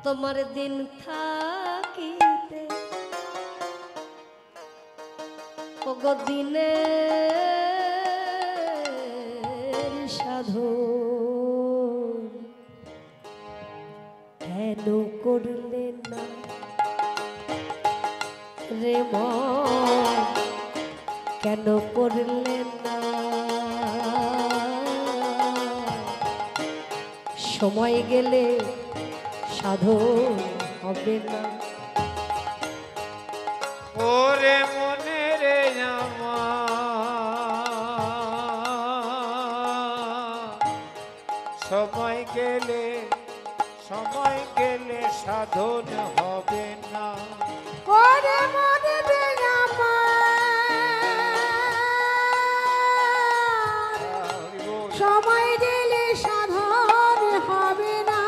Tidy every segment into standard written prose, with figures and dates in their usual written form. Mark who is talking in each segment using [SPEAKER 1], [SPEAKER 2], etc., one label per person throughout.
[SPEAKER 1] তোমার দিন থাকিতে ওগো দিনের সাধন কেন করলে না রে মন কেন করলে না সময় গেলে সাধন হবে না
[SPEAKER 2] ওরে মনে রে সময় গেলে সাধন হবে না
[SPEAKER 3] ওরে মনে রে সময় গেলে সাধন হবে না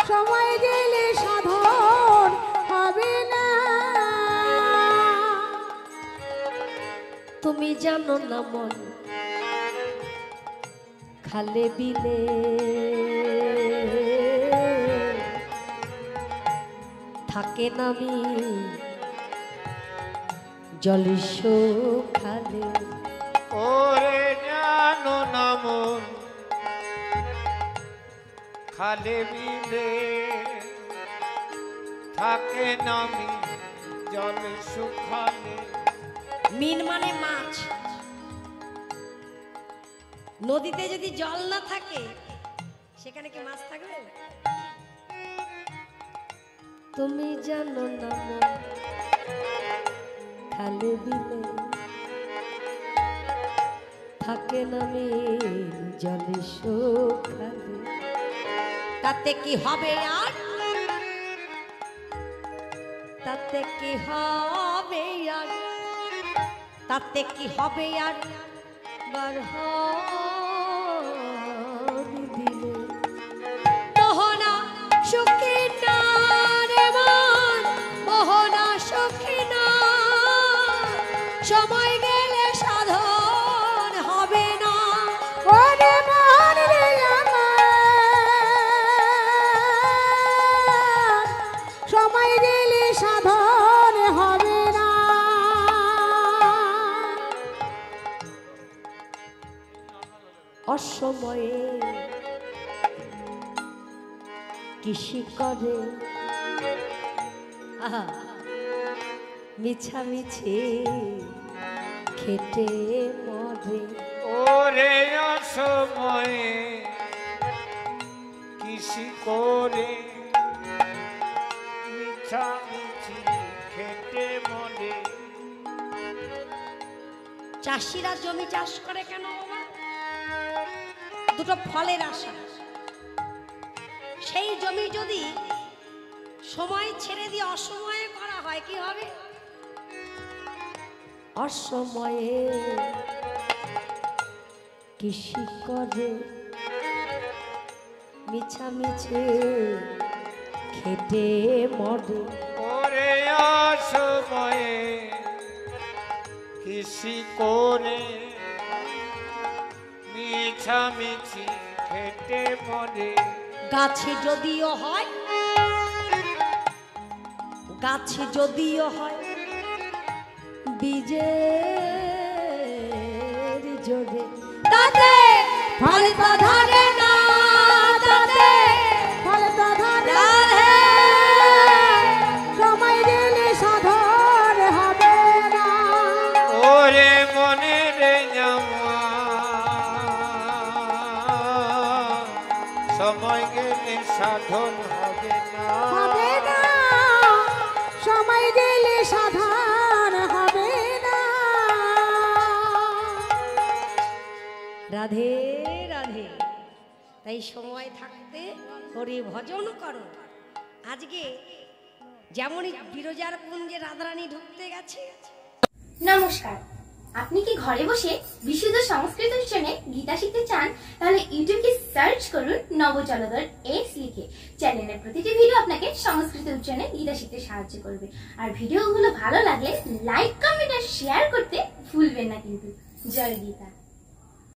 [SPEAKER 3] সময় গেলে সাধন হবে না
[SPEAKER 1] তুমি জানো না মন খালে বিলে থাকে নামি জলিস খালে
[SPEAKER 2] ওরে জানো না মন খালে বিলে থাকে নামি জল সুখালে
[SPEAKER 1] মিন মানে মাছ নদীতে যদি জল না থাকে সেখানে কি মাছ থাকবে তুমি জানো না মন খালে বিলে থাকে নামি জলে সুখালে তাতে কি হবে আর তাতে কি হবে আর তাতে কি হবে আর বার দিলে মোহনা সুখী না রে মন মোহনা সুখী না সময় গেলে সাধন হবে না
[SPEAKER 3] ওরে মন রে সময় গেলে সাধন হবে না
[SPEAKER 1] অসময়ে কৃষি করে মিছামিছি খেটে মরে
[SPEAKER 2] ওরে অসময়ে কৃষি করে মিছামিছি খেটে মরে
[SPEAKER 1] চাষিরা জমি চাষ করে কেন বাবা দুটো ফলের আশা সেই জমি যদি সময় ছেড়ে দিয়ে অসময়ে করা হয় কি হবে অসময়ে কৃষি করে মিছামিছে খেটে মরে
[SPEAKER 2] ওরে অসময়ে কৃষি করে মিছামিছি খেটে মরে
[SPEAKER 1] গাছে যদিও হয় গাছে যদিও হয় বীজের জোরে তাতে ফল তো ধরে না তাতে
[SPEAKER 3] ফল তো ধরে সময় গেলে সাধন হবে না
[SPEAKER 2] ওরে মনে রে সময় গেলে সাধন হবে না
[SPEAKER 3] সময় গেলে সাধন হবে না
[SPEAKER 1] রাধে রাধে তাই সময় থাকতে হরি ভজন করো আজকে যেমনই বিরজার কুঞ্জে রাধারানী ঢুকতে গেছে
[SPEAKER 4] নমস্কার আপনি কি ঘরে বসে বিশুদ্ধ সংস্কৃত উচ্চারণে গীতা শিখতে চান তাহলে ইউটিউবে সার্চ করুন নবজলধর এক্স লিখে চ্যানেলের প্রতিটি ভিডিও আপনাকে সংস্কৃত উচ্চারণে গীতা শিখতে সাহায্য করবে আর ভিডিওগুলো ভালো লাগলে লাইক কমেন্ট আর শেয়ার করতে ভুলবেন না কিন্তু জয় গীতা।